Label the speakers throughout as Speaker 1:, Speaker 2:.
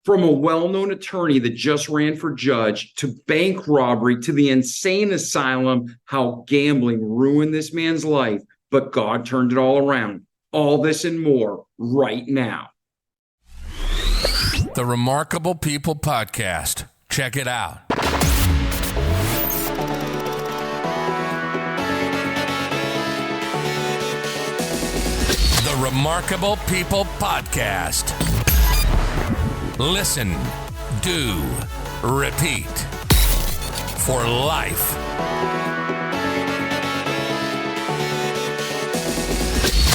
Speaker 1: From a well-known attorney that just ran for judge to bank robbery to the insane asylum, how gambling ruined this man's life, but God turned it all around. All this and more right now.
Speaker 2: The Remarkable People Podcast. Check it out. The Remarkable People Podcast. Listen, do, repeat. For life.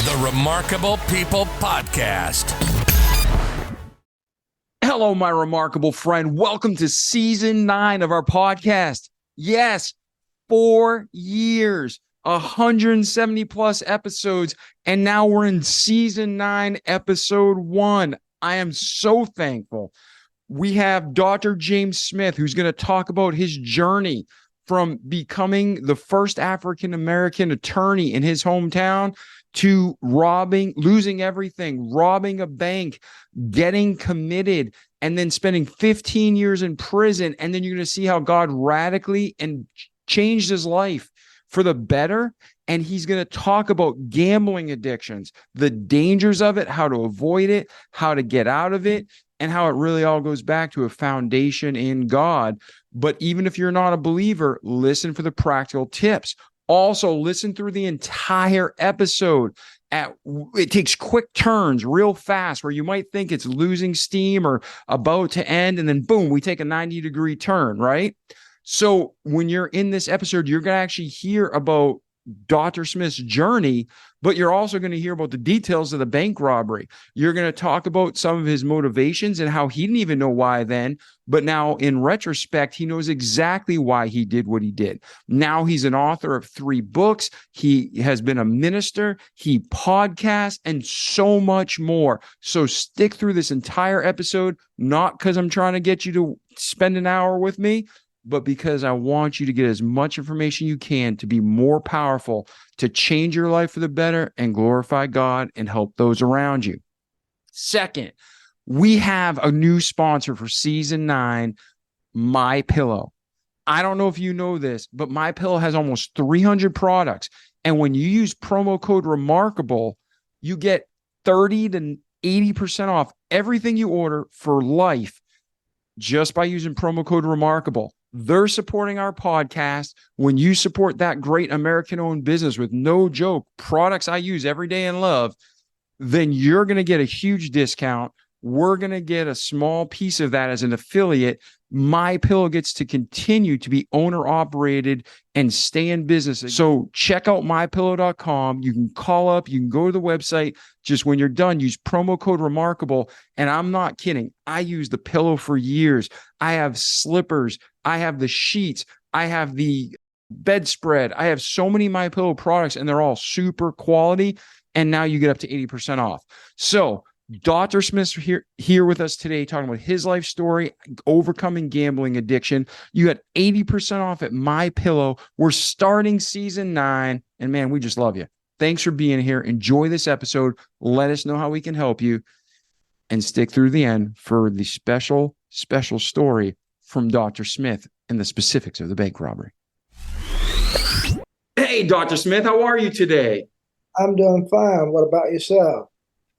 Speaker 2: The Remarkable People Podcast.
Speaker 1: Hello, my remarkable friend. Welcome to season 9 of our podcast. Yes, 4 years, 170 plus episodes, and now we're in season 9, episode 1. I am so thankful. We have Dr. James Smith, who's going to talk about his journey from becoming the first African-American attorney in his hometown to losing everything, robbing a bank, getting committed, and then spending 15 years in prison. And then you're going to see how God radically and changed his life for the better. And he's going to talk about gambling addictions, the dangers of it, how to avoid it, how to get out of it, and how it really all goes back to a foundation in God. But even if you're not a believer, listen for the practical tips. Also, listen through the entire episode. It takes quick turns real fast where you might think it's losing steam or about to end, and then boom, we take a 90-degree turn, right? So when you're in this episode, you're going to actually hear about Dr. Smith's journey, but you're also going to hear about the details of the bank robbery. You're going to talk about some of his motivations and how he didn't even know why then, but now in retrospect, he knows exactly why he did what he did. Now he's an author of 3 books. He has been a minister, he podcasts, and so much more. So stick through this entire episode, not because I'm trying to get you to spend an hour with me, but because I want you to get as much information you can to be more powerful, to change your life for the better and glorify God and help those around you. Second, we have a new sponsor for season 9, MyPillow. I don't know if you know this, but MyPillow has almost 300 products. And when you use promo code REMARKABLE, you get 30 to 80% off everything you order for life just by using promo code REMARKABLE. They're supporting our podcast. When you support that great American-owned business with, no joke, products I use every day and love, then you're going to get a huge discount. We're going to get a small piece of that as an affiliate. MyPillow gets to continue to be owner-operated and stay in business. So check out mypillow.com. You can call up. You can go to the website. Just when you're done, use promo code REMARKABLE. And I'm not kidding. I use the pillow for years. I have slippers. I have the sheets. I have the bedspread. I have so many MyPillow products, and they're all super quality. And now you get up to 80% off. So Dr. Smith's here with us today talking about his life story, overcoming gambling addiction. You got 80% off at MyPillow. We're starting season 9, and man, we just love you. Thanks for being here. Enjoy this episode. Let us know how we can help you, and stick through the end for the special story from Dr. Smith and the specifics of the bank robbery. Hey, Dr. Smith, how are you today?
Speaker 3: I'm doing fine. What about yourself?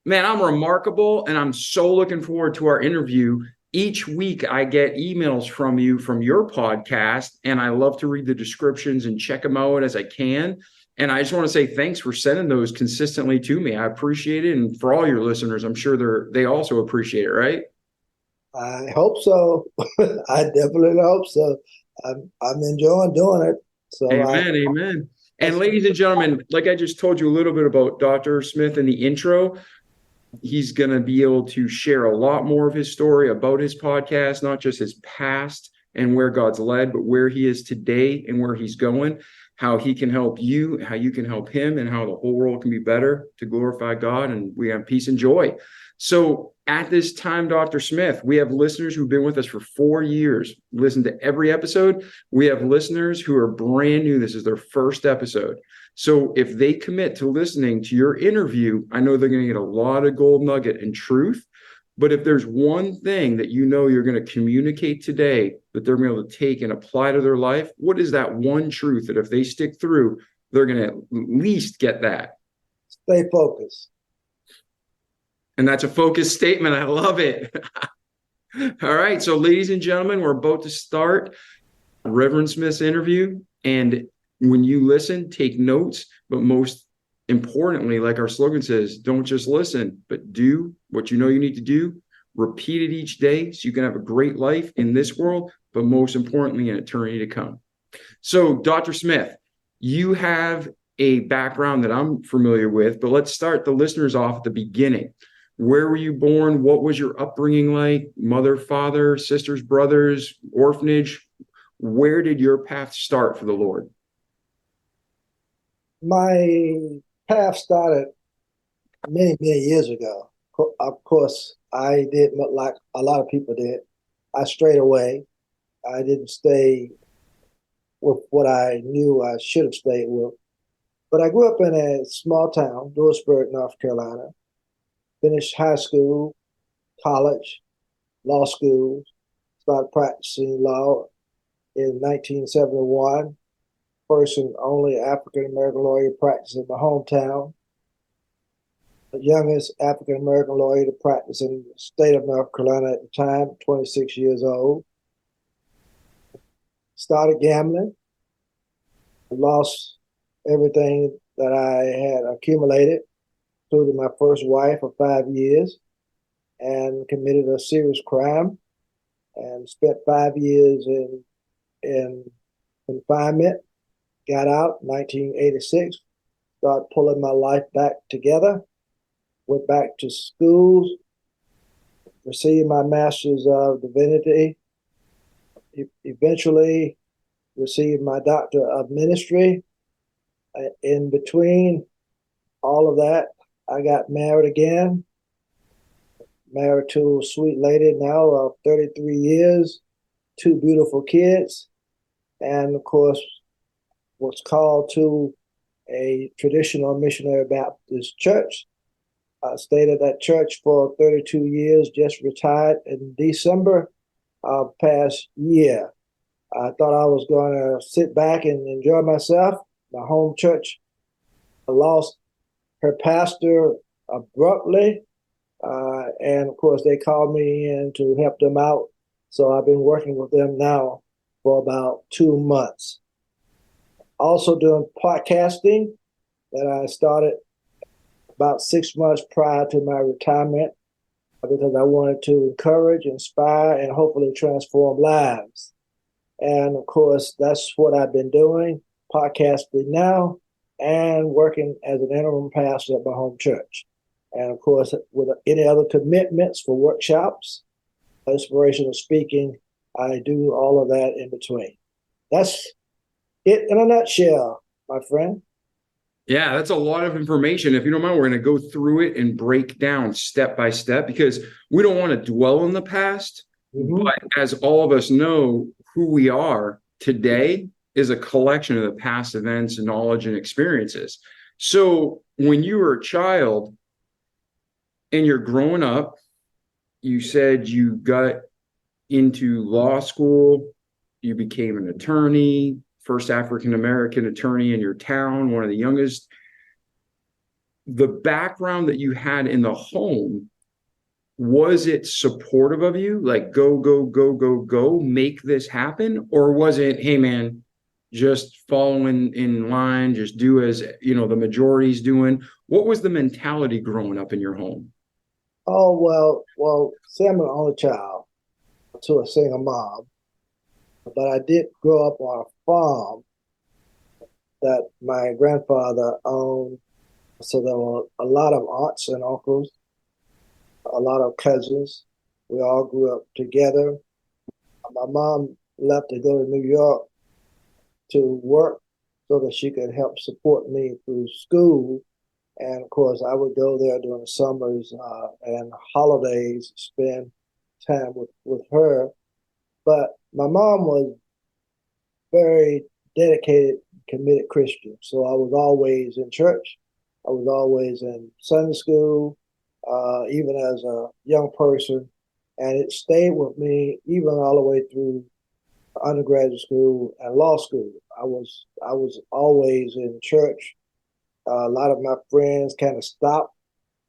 Speaker 1: Man, I'm remarkable, and I'm so looking forward to our interview. Each week, I get emails from you from your podcast, and I love to read the descriptions and check them out as I can. And I just want to say thanks for sending those consistently to me. I appreciate it. And for all your listeners, I'm sure they also appreciate it, right?
Speaker 3: I hope so. I definitely hope so. I'm enjoying doing it. So
Speaker 1: Amen. And ladies and gentlemen, like I just told you a little bit about Dr. Smith in the intro, he's going to be able to share a lot more of his story about his podcast, not just his past and where God's led, but where he is today and where he's going, how he can help you, how you can help him, and how the whole world can be better to glorify God, and we have peace and joy. So at this time, Dr. Smith, we have listeners who've been with us for 4 years, listen to every episode. We have listeners who are brand new. This is their first episode. So if they commit to listening to your interview, I know they're going to get a lot of gold nugget and truth. But if there's one thing that you know you're going to communicate today that they're going to be able to take and apply to their life, what is that one truth that if they stick through, they're going to at least get that?
Speaker 3: Stay focused.
Speaker 1: And that's a focused statement. I love it. All right. So, ladies and gentlemen, we're about to start Reverend Smith's interview. And when you listen, take notes. But most importantly, like our slogan says, don't just listen, but do what you know you need to do. Repeat it each day so you can have a great life in this world, but most importantly, in eternity to come. So, Dr. Smith, you have a background that I'm familiar with, but let's start the listeners off at the beginning. Where were you born? What was your upbringing like? Mother, father, sisters, brothers, orphanage? Where did your path start for the Lord?
Speaker 3: My path started many, many years ago. Of course, I did like a lot of people did. I strayed away. I didn't stay with what I knew I should have stayed with. But I grew up in a small town, Louisburg, North Carolina. Finished high school, college, law school, started practicing law in 1971. First and only African-American lawyer practiced in my hometown. The youngest African-American lawyer to practice in the state of North Carolina at the time, 26 years old. Started gambling. Lost everything that I had accumulated, including my first wife of 5 years, and committed a serious crime and spent 5 years in confinement. Got out in 1986, started pulling my life back together, went back to school, received my Master's of Divinity, eventually received my Doctor of Ministry. In between all of that, I got married again, married to a sweet lady now of 33 years, 2 beautiful kids, and of course, was called to a traditional missionary Baptist church. I stayed at that church for 32 years, just retired in December of past year. I thought I was going to sit back and enjoy myself. My home church lost her pastor abruptly. And of course, they called me in to help them out. So I've been working with them now for about 2 months. Also doing podcasting that I started about 6 months prior to my retirement because I wanted to encourage, inspire, and hopefully transform lives. And of course, that's what I've been doing, podcasting now and working as an interim pastor at my home church. And of course, with any other commitments for workshops, inspirational speaking, I do all of that in between. That's it in a nutshell, my friend.
Speaker 1: Yeah, that's a lot of information. If you don't mind, we're going to go through it and break down step by step because we don't want to dwell in the past. Mm-hmm. But as all of us know, who we are today is a collection of the past events, knowledge, and experiences. So when you were a child and you're growing up, you said you got into law school, you became an attorney, first African-American attorney in your town, one of the youngest. The background that you had in the home, was it supportive of you? Like, go, make this happen? Or was it, hey, man, just follow in line, just do as, the majority's doing? What was the mentality growing up in your home?
Speaker 3: Oh, well, see, I'm an only child to a single mom, but I did grow up on a farm that my grandfather owned. So there were a lot of aunts and uncles, a lot of cousins. We all grew up together. My mom left to go to New York to work so that she could help support me through school. And of course, I would go there during the summers and holidays, spend time with her. But my mom was very dedicated, committed Christian. So I was always in church. I was always in Sunday school. even as a young person, and it stayed with me even all the way through undergraduate school and law school. I was always in church. A lot of my friends kind of stopped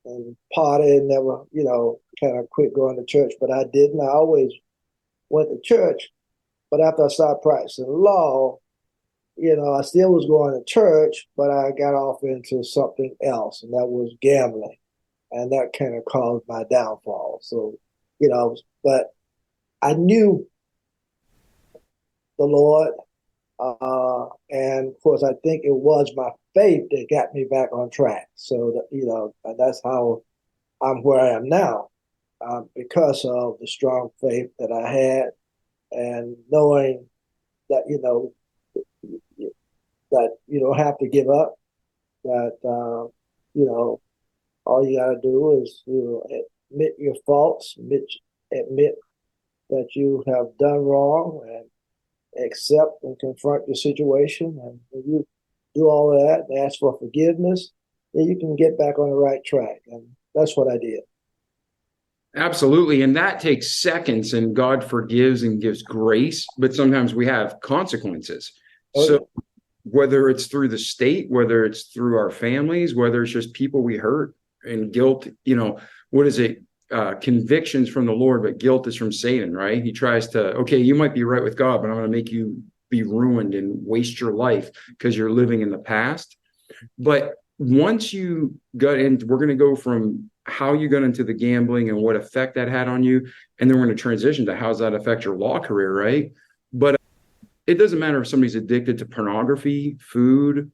Speaker 3: and partied, never, kind of quit going to church, but I didn't. I always went to church. But after I started practicing law, I still was going to church, but I got off into something else, and that was gambling. And that kind of caused my downfall. So, but I knew the Lord. And of course, I think it was my faith that got me back on track. So, and that's how I'm where I am now, because of the strong faith that I had and knowing that, that you don't have to give up, that, all you got to do is admit your faults, admit that you have done wrong, and accept and confront your situation. And when you do all of that and ask for forgiveness, then you can get back on the right track. And that's what I did.
Speaker 1: Absolutely. And that takes seconds, and God forgives and gives grace, but sometimes we have consequences. So whether it's through the state, whether it's through our families, whether it's just people we hurt, and guilt, what is it? Convictions from the Lord, but guilt is from Satan, right? He tries to, okay, you might be right with God, but I'm going to make you be ruined and waste your life because you're living in the past. But once you got into, we're going to go from how you got into the gambling and what effect that had on you, and then we're going to transition to how does that affect your law career, right? But it doesn't matter if somebody's addicted to pornography, food,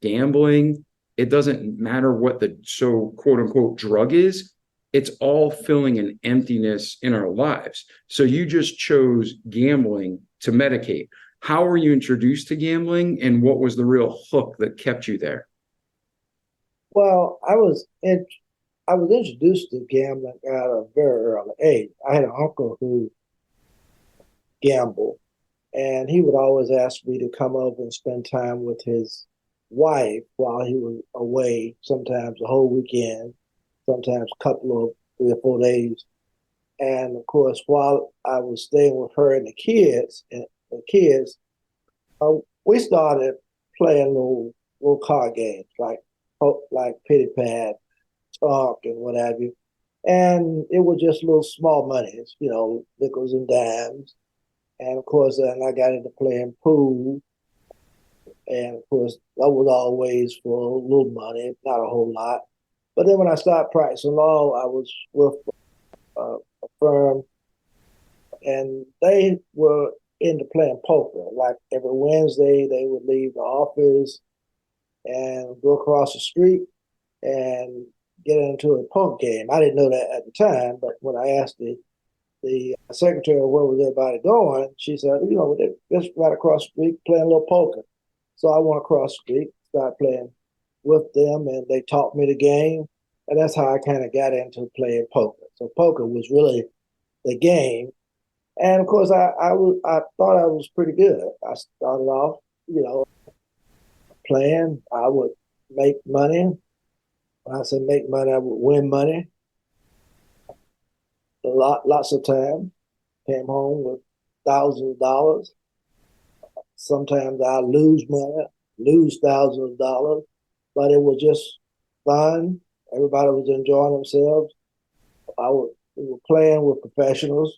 Speaker 1: gambling. It doesn't matter what the so quote unquote drug is. It's all filling an emptiness in our lives. So you just chose gambling to medicate. How were you introduced to gambling, and what was the real hook that kept you there?
Speaker 3: Well, I was introduced to gambling at a very early age. I had an uncle who gambled, and he would always ask me to come over and spend time with his wife while he was away, sometimes a whole weekend, sometimes a couple of 3 or 4 days. And of course, while I was staying with her and the kids, we started playing little card games like Pity Pad, Talk, and what have you. And it was just little small monies, nickels and dimes. And of course, then I got into playing pool. And of course, that was always for a little money, not a whole lot. But then when I started practicing law, I was with a firm, and they were into playing poker. Like every Wednesday, they would leave the office and go across the street and get into a poker game. I didn't know that at the time, but when I asked the secretary where was everybody going, she said, they're just right across the street playing a little poker. So I went across the street, started playing with them, and they taught me the game. And that's how I kind of got into playing poker. So poker was really the game. And of course, I thought I was pretty good. I started off, playing. I would make money. When I said make money, I would win money. Lots of time. Came home with thousands of dollars. Sometimes I lose money, lose thousands of dollars, but it was just fun. Everybody was enjoying themselves. We were playing with professionals,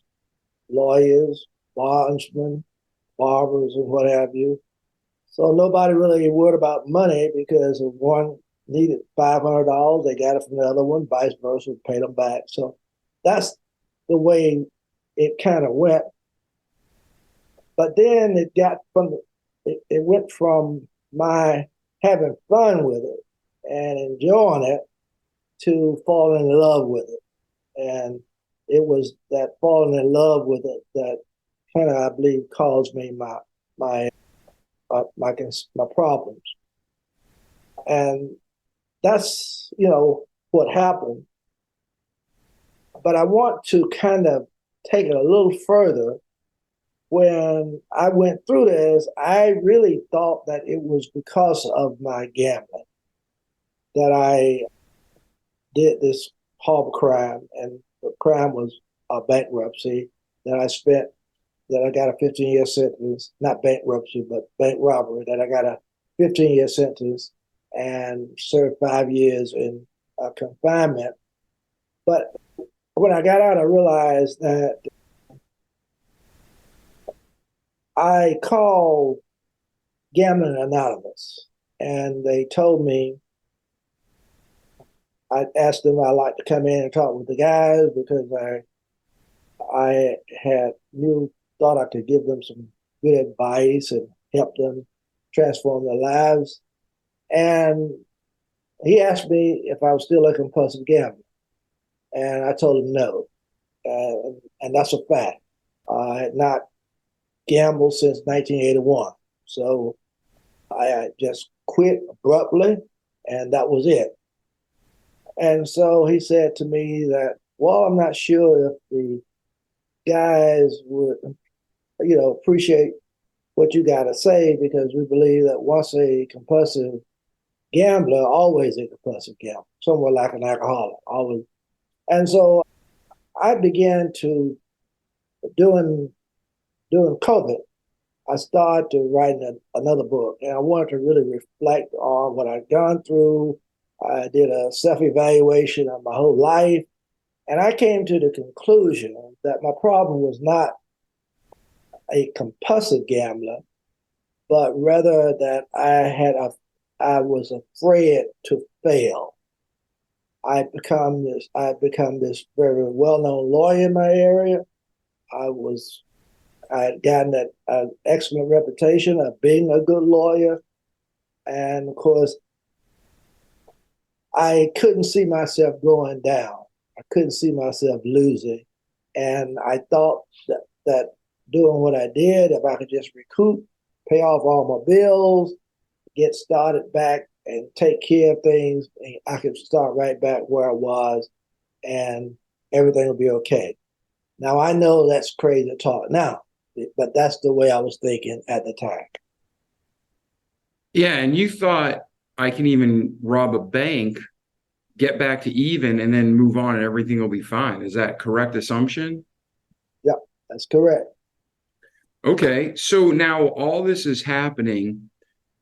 Speaker 3: lawyers, bondsmen, barbers, and what have you. So nobody really worried about money, because if one needed $500, they got it from the other one, vice versa, paid them back. So that's the way it kind of went. But then it went from my having fun with it and enjoying it to falling in love with it. And it was that falling in love with it that kind of, I believe, caused me my problems. And that's, what happened. But I want to kind of take it a little further. When I went through this, I really thought that it was because of my gambling that I did this horrible crime, and the crime was a bankruptcy that I got a 15-year sentence, not bankruptcy, but bank robbery, that I got a 15-year sentence and served 5 years in confinement. But when I got out, I realized that I called Gambling Anonymous, and they told me, I asked them I'd like to come in and talk with the guys because I thought I could give them some good advice and help them transform their lives. And he asked me if I was still a compulsive gambler. And I told him no. And that's a fact. I had not gambled since 1981. So I just quit abruptly, and that was it. And so he said to me that, well, I'm not sure if the guys would, appreciate what you got to say, because we believe that once a compulsive gambler, always a compulsive gambler, somewhat like an alcoholic, always. And so I began to, during COVID, I started to write another book, and I wanted to really reflect on what I'd gone through. I did a self-evaluation of my whole life, and I came to the conclusion that my problem was not a compulsive gambler, but rather that I was afraid to fail. I had become this very well-known lawyer in my area. I had gotten an excellent reputation of being a good lawyer. And of course, I couldn't see myself going down. I couldn't see myself losing. And I thought that doing what I did, if I could just recoup, pay off all my bills, get started back and take care of things, and I could start right back where I was, and everything will be okay. Now, I know that's crazy talk now, but that's the way I was thinking at the time.
Speaker 1: Yeah, and you thought I can even rob a bank, get back to even, and then move on and everything will be fine. Is that correct assumption?
Speaker 3: Yeah, that's correct.
Speaker 1: Okay, so now all this is happening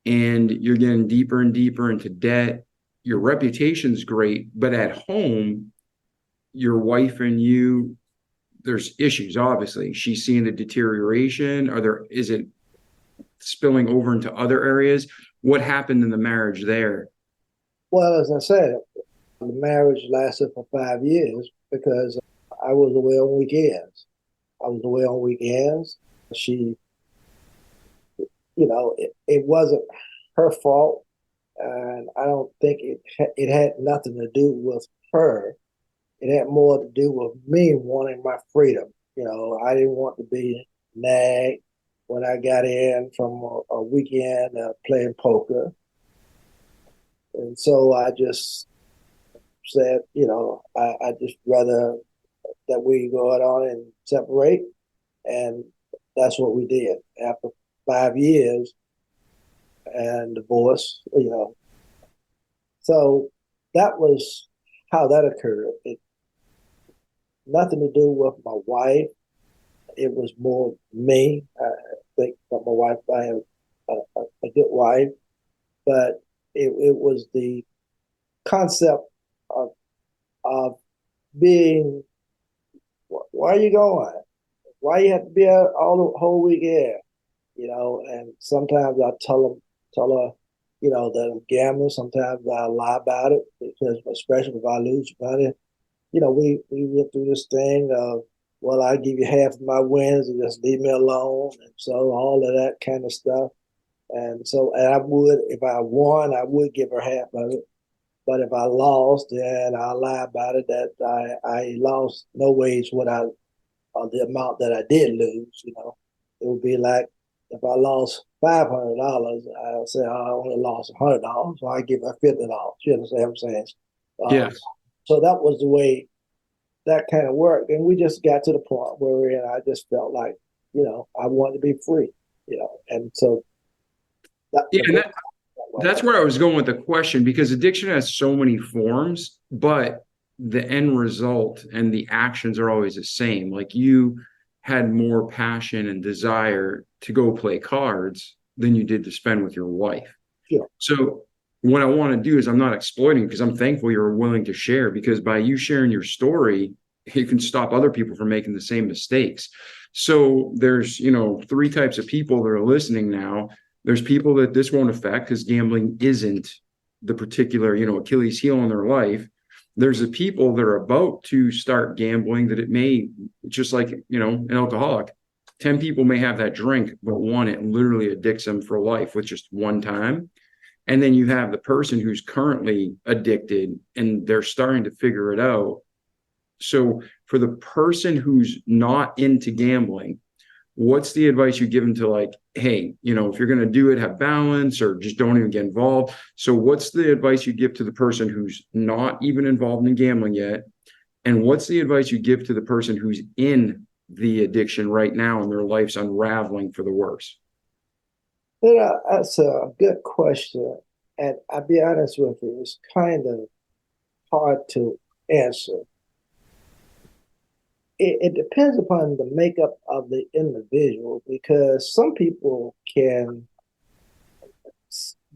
Speaker 1: and you're getting deeper and deeper into debt. Your reputation's great, but at home, your wife and you, there's issues, obviously. She's seeing the deterioration. Is it spilling over into other areas? What happened in the marriage there?
Speaker 3: Well, as I said, the marriage lasted for 5 years because I was away on weekends. She, it wasn't her fault. And I don't think it had nothing to do with her. It had more to do with me wanting my freedom. I didn't want to be nagged when I got in from a weekend playing poker. And so I just said, I just rather that we go on and separate. And that's what we did after 5 years and divorce, So that was how that occurred. It nothing to do with my wife. It was more me. I think that my wife, I have a good wife, but it was the concept of being, why are you going? Why you have to be out all the whole weekend? And sometimes I tell her, that I'm gambling. Sometimes I lie about it because, especially if I lose money, we went through this thing of, well, I give you half of my wins and just leave me alone. And so all of that kind of stuff. And I would, if I won, I would give her half of it. But if I lost, then I lie about it that I lost no ways the amount that I did lose. It would be like if I lost $500, I'll say I only lost $100, so I give her $50. You understand what I'm saying?
Speaker 1: Yeah.
Speaker 3: So that was the way that kind of worked, and we just got to the point where I just felt like, I wanted to be free, and so
Speaker 1: that's where I was going with the question, because addiction has so many forms, but the end result and the actions are always the same. Like you had more passion and desire to go play cards than you did to spend with your wife.
Speaker 3: Yeah.
Speaker 1: So what I want to do is I'm not exploiting, because I'm thankful you're willing to share, because by you sharing your story, you can stop other people from making the same mistakes. So there's, three types of people that are listening now. There's people that this won't affect because gambling isn't the particular, Achilles heel in their life. There's the people that are about to start gambling that it may, just like, an alcoholic, 10 people may have that drink, but one, it literally addicts them for life with just one time. And then you have the person who's currently addicted and they're starting to figure it out. So for the person who's not into gambling, what's the advice you give them to, like, hey, if you're going to do it, have balance, or just don't even get involved? So what's the advice you give to the person who's not even involved in gambling yet? And what's the advice you give to the person who's in the addiction right now and their life's unraveling for the worse?
Speaker 3: That's a good question. And I'll be honest with you, it's kind of hard to answer. It depends upon the makeup of the individual, because some people can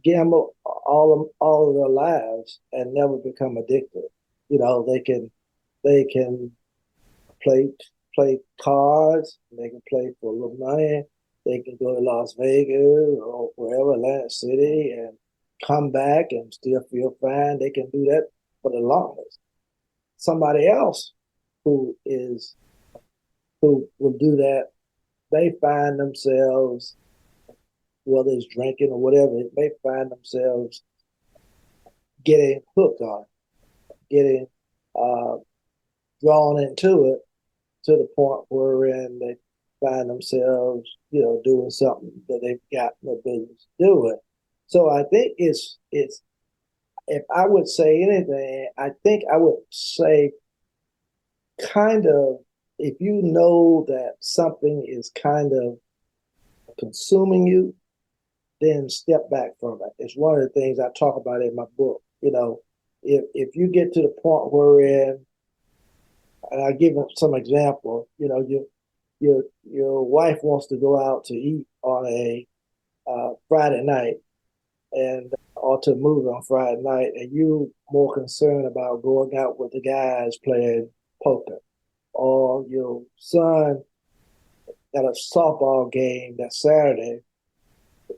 Speaker 3: gamble all of their lives and never become addicted. They can play cards, they can play for a little money, they can go to Las Vegas or wherever, Atlantic City, and come back and still feel fine. They can do that for the longest. Somebody else who will do that, they find themselves, whether it's drinking or whatever, they find themselves getting hooked on it, getting drawn into it, to the point wherein they find themselves, doing something that they've got no business doing. So I think it's if I would say anything, I think I would say, kind of, if you know that something is kind of consuming you, then step back from it. It's one of the things I talk about in my book. If you get to the point wherein, and I give them some example, your wife wants to go out to eat on a Friday night, or to a movie on Friday night, and you more concerned about going out with the guys playing poker, or your son got a softball game that Saturday,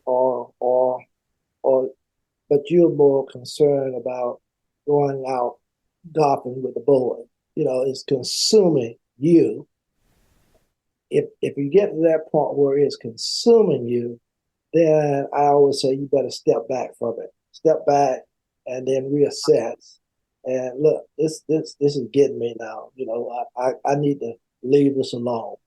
Speaker 3: or but you're more concerned about going out golfing with the boys. It's consuming you. If you get to that point where it's consuming you, then I always say you better step back from it. Step back and then reassess. And look, this is getting me now. I need to leave this alone.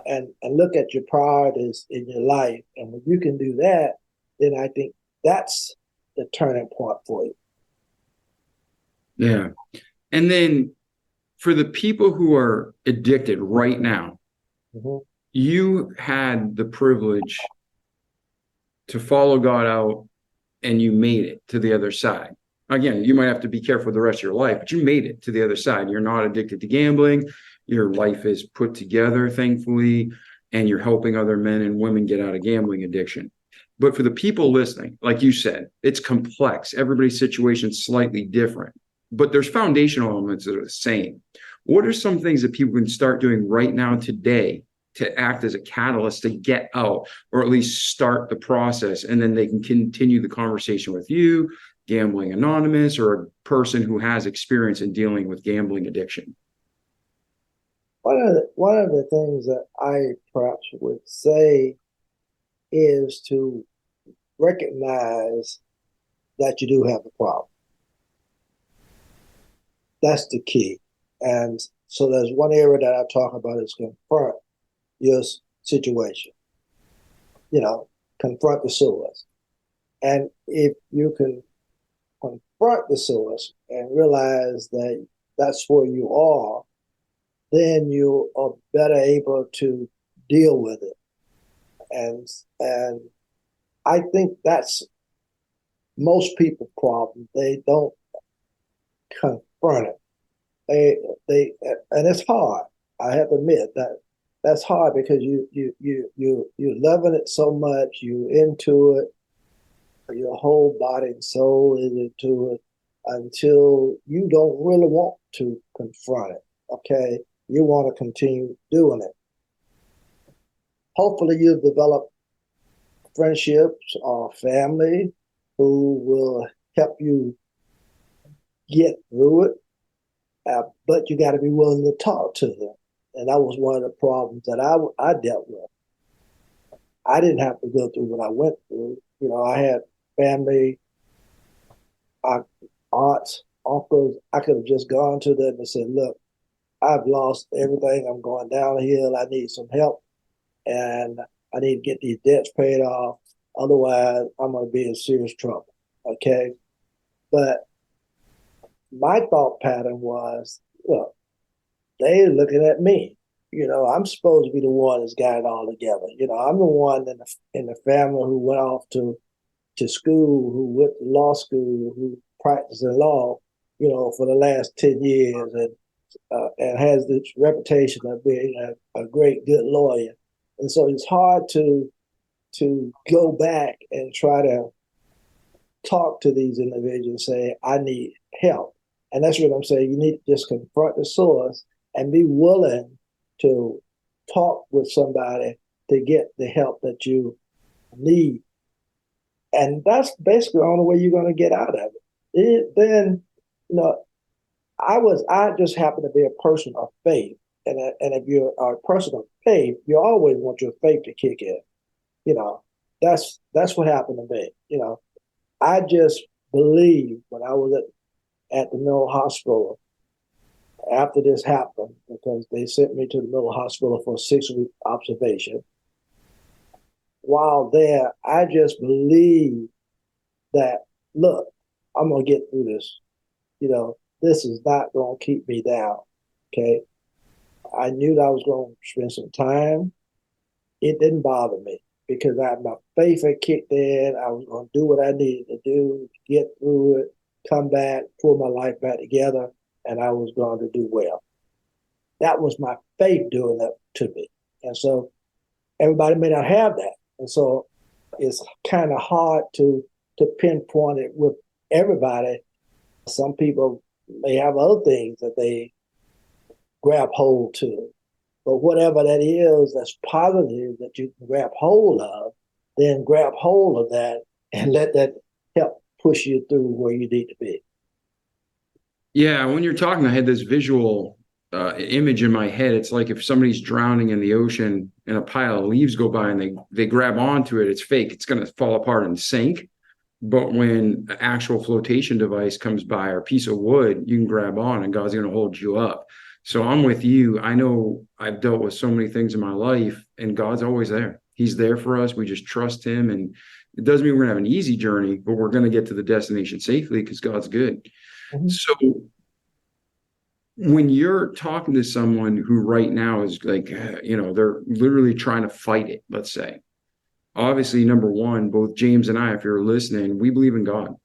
Speaker 3: And look at your priorities in your life. And when you can do that, then I think that's the turning point for you.
Speaker 1: Yeah. And then for the people who are addicted right now, you had the privilege to follow God out, and you made it to the other side. Again, you might have to be careful the rest of your life, but you made it to the other side. You're not addicted to gambling. Your life is put together, thankfully, and you're helping other men and women get out of gambling addiction. But for the people listening, like you said, it's complex. Everybody's situation is slightly different, but there's foundational elements that are the same. What are some things that people can start doing right now today to act as a catalyst to get out, or at least start the process, and then they can continue the conversation with you, Gambling Anonymous, or a person who has experience in dealing with gambling addiction?
Speaker 3: One of the things that I perhaps would say is to recognize that you do have a problem. That's the key. And so there's one area that I talk about is confront your situation. Confront the source. And if you can confront the source and realize that that's where you are, then you are better able to deal with it. And I think that's most people's problem. They don't confront it. they and it's hard. I have to admit that's hard because you're loving it so much, you into it, your whole body and soul is into it until you don't really want to confront it. Okay, you want to continue doing it. Hopefully, you'll develop friendships or family who will help you get through it. But you got to be willing to talk to them. And that was one of the problems that I dealt with. I didn't have to go through what I went through. I had family, aunts, uncles. I could have just gone to them and said, look, I've lost everything. I'm going downhill. I need some help. And I need to get these debts paid off. Otherwise, I'm going to be in serious trouble. Okay. But my thought pattern was, look, they're looking at me. I'm supposed to be the one that's got it all together. I'm the one in the family who went off to school, who went to law school, who practiced in law, for the last 10 years and has this reputation of being a great, good lawyer. And so it's hard to go back and try to talk to these individuals and say, I need help. And that's what I'm saying. You need to just confront the source and be willing to talk with somebody to get the help that you need. And that's basically the only way you're going to get out of it. Then, I just happen to be a person of faith. And if you're a person of faith, you always want your faith to kick in. That's what happened to me. I just believed when I was at the Middle Hospital after this happened, because they sent me to the Middle Hospital for a 6-week observation. While there, I just believed that, look, I'm going to get through this. This is not going to keep me down. Okay. I knew that I was going to spend some time. It didn't bother me because my faith had kicked in. I was going to do what I needed to do, get through it, come back, pull my life back together, and I was going to do well. That was my faith doing that to me. And so everybody may not have that. And so it's kind of hard to pinpoint it with everybody. Some people may have other things that they grab hold to. But whatever that is that's positive that you can grab hold of, then grab hold of that and let that help push you through where you need to be.
Speaker 1: Yeah, when you're talking, I had this visual image in my head. It's like if somebody's drowning in the ocean and a pile of leaves go by and they grab onto it, it's fake. It's going to fall apart and sink. But when an actual flotation device comes by or a piece of wood, you can grab on and God's going to hold you up. So I'm with you. I know I've dealt with so many things in my life and God's always there. He's there for us. We just trust him. And it doesn't mean we're going to have an easy journey, but we're going to get to the destination safely because God's good. Mm-hmm. So when you're talking to someone who right now is like, they're literally trying to fight it, let's say, obviously, number one, both James and I, if you're listening, we believe in God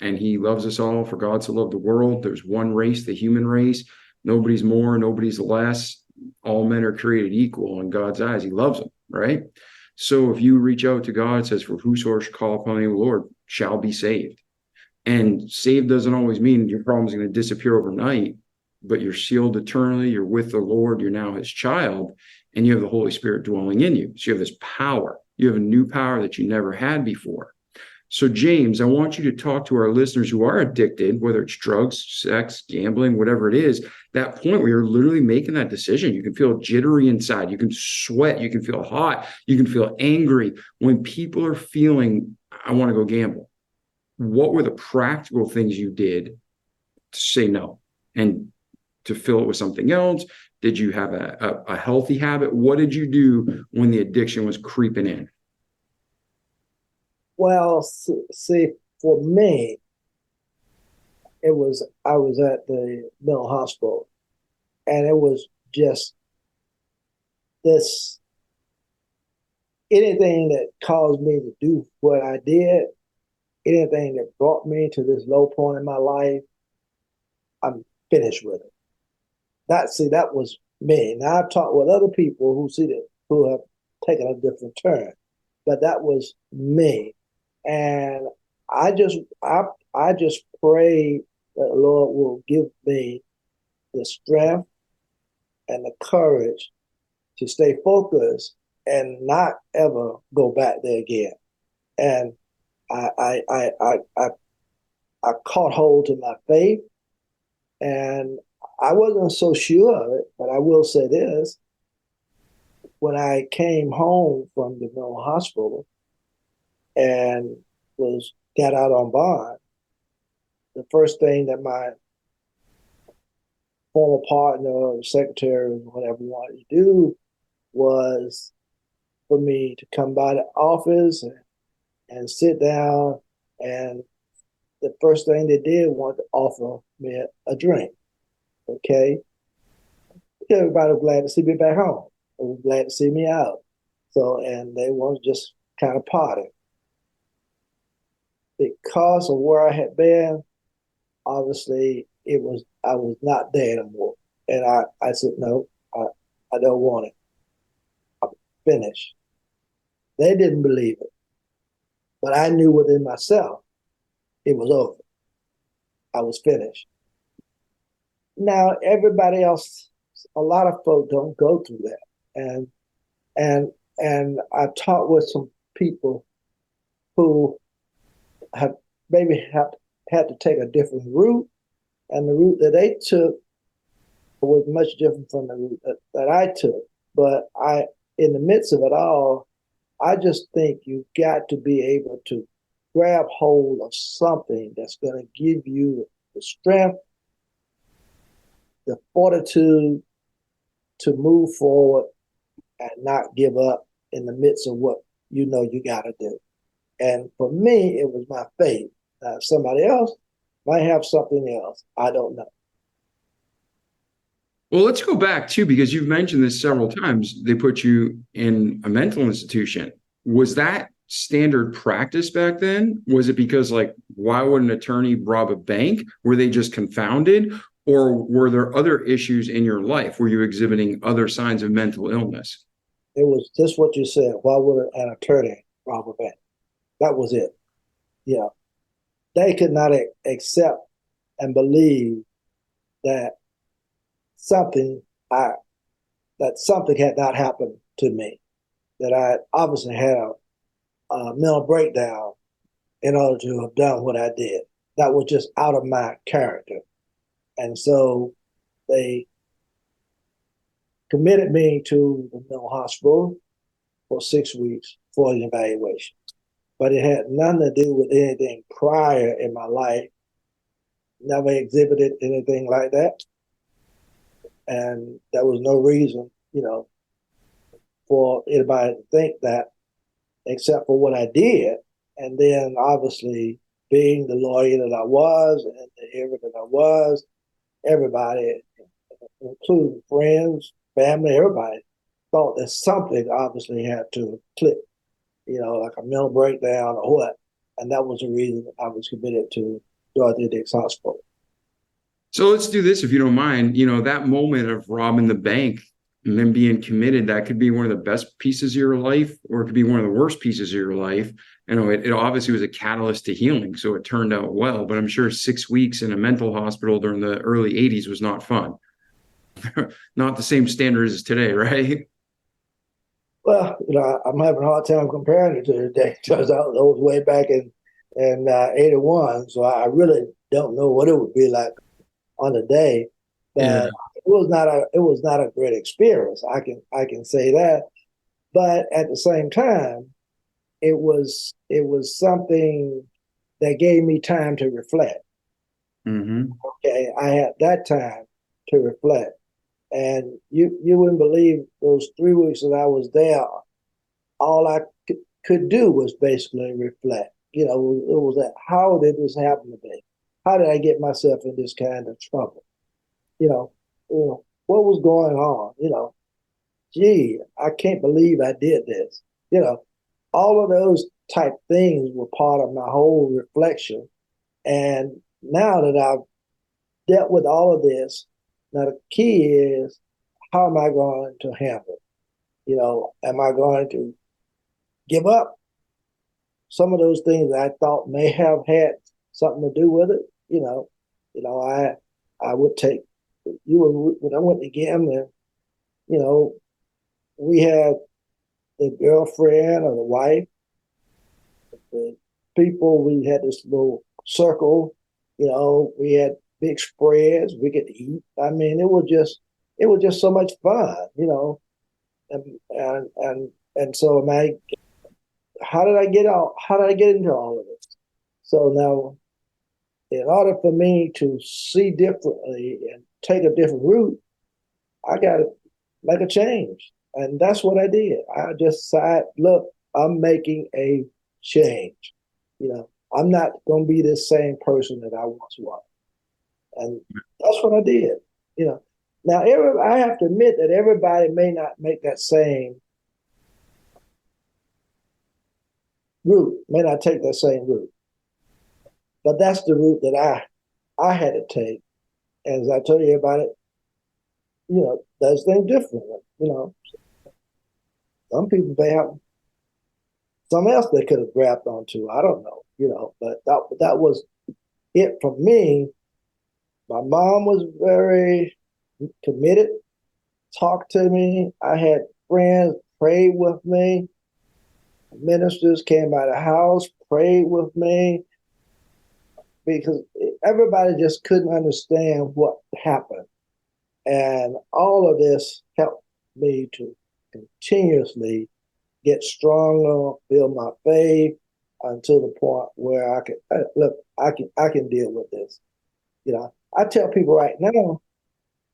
Speaker 1: and he loves us all. For God to love the world, there's one race, the human race. Nobody's more, nobody's less. All men are created equal in God's eyes. He loves them, right? So if you reach out to God, it says, for whosoever shall call upon the name of the Lord shall be saved. And saved doesn't always mean your problem's going to disappear overnight, but you're sealed eternally. You're with the Lord. You're now his child, and you have the Holy Spirit dwelling in you. So you have this power. You have a new power that you never had before. So, James, I want you to talk to our listeners who are addicted, whether it's drugs, sex, gambling, whatever it is, that point where you're literally making that decision. You can feel jittery inside. You can sweat. You can feel hot. You can feel angry. When people are feeling, I want to go gamble, what were the practical things you did to say no and to fill it with something else? Did you have a healthy habit? What did you do when the addiction was creeping in?
Speaker 3: Well, see, for me, I was at the mental hospital, and it was just this, anything that caused me to do what I did, anything that brought me to this low point in my life, I'm finished with it. that was me. Now I've talked with other people who have taken a different turn, but that was me. And I just pray that the Lord will give me the strength and the courage to stay focused and not ever go back there again. And I caught hold to my faith, and I wasn't so sure of it, but I will say this. When I came home from the mental hospital and got out on bond, the first thing that my former partner or secretary or whatever wanted to do was for me to come by the office and sit down, and the first thing they did was to offer me a drink. Okay? Everybody was glad to see me back home. They were glad to see me out. So, and they wanted to just kind of party. Because of where I had been, obviously I was not there anymore. And I said, no, I don't want it. I'm finished. They didn't believe it. But I knew within myself it was over. I was finished. Now everybody else, a lot of folks don't go through that. And I talked with some people who have maybe had to take a different route, and the route that they took was much different from the route that I took. But in the midst of it all, I just think you got to be able to grab hold of something that's going to give you the strength, the fortitude to move forward and not give up in the midst of what you know you got to do. And for me, it was my faith. Somebody else might have something else. I don't know.
Speaker 1: Well, let's go back too, because you've mentioned this several times. They put you in a mental institution. Was that standard practice back then? Was it because, like, why would an attorney rob a bank? Were they just confounded? Or were there other issues in your life? Were you exhibiting other signs of mental illness?
Speaker 3: It was just what you said. Why would an attorney rob a bank? That was it. Yeah. They could not accept and believe that something had not happened to me, that I obviously had a mental breakdown in order to have done what I did. That was just out of my character. And so they committed me to the mental hospital for 6 weeks for an evaluation. But it had nothing to do with anything prior in my life. Never exhibited anything like that. And there was no reason, for anybody to think that, except for what I did. And then obviously being the lawyer that I was and the area that I was, everybody, including friends, family, everybody, thought that something obviously had to click, like a mental breakdown or what. And that was the reason I was committed to Dorothy Dix Hospital.
Speaker 1: So let's do this, if you don't mind. That moment of robbing the bank and then being committed, that could be one of the best pieces of your life, or it could be one of the worst pieces of your life. It obviously was a catalyst to healing, so it turned out well. But I'm sure 6 weeks in a mental hospital during the early 80s was not fun. Not the same standards as today, right?
Speaker 3: Well, I'm having a hard time comparing it to today, because I was way back in 81. So I really don't know what it would be like on the day. But
Speaker 1: Yeah.
Speaker 3: it was not a great experience. I can say that. But at the same time, it was something that gave me time to reflect.
Speaker 1: Mm-hmm.
Speaker 3: Okay, I had that time to reflect. And you wouldn't believe those 3 weeks that I was there, all I could do was basically reflect. It was that, how did this happen to me? How did I get myself in this kind of trouble? What was going on? Gee, I can't believe I did this. All of those type things were part of my whole reflection. And now that I've dealt with all of this, Now the key is, how am I going to handle it? Am I going to give up some of those things that I thought may have had something to do with it? I would take when I went to gambling. We had the girlfriend or the wife, the people. We had this little circle. We had big spreads. We could eat. I mean, it was just so much fun. And so how did I get into all of this? So now, in order for me to see differently and take a different route, I got to make a change. And that's what I did. I just decided, look, I'm making a change. I'm not going to be the same person that I once was. And that's what I did. Now, I have to admit that everybody may not make that same route, may not take that same route. But that's the route that I had to take. And as I told you about it, does things differently. Some people may have something else they could have grabbed onto. I don't know, but that was it for me. My mom was very committed, talked to me. I had friends prayed with me. Ministers came by the house, prayed with me, because everybody just couldn't understand what happened. And all of this helped me to continuously get stronger, build my faith until the point where I can deal with this. I tell people right now,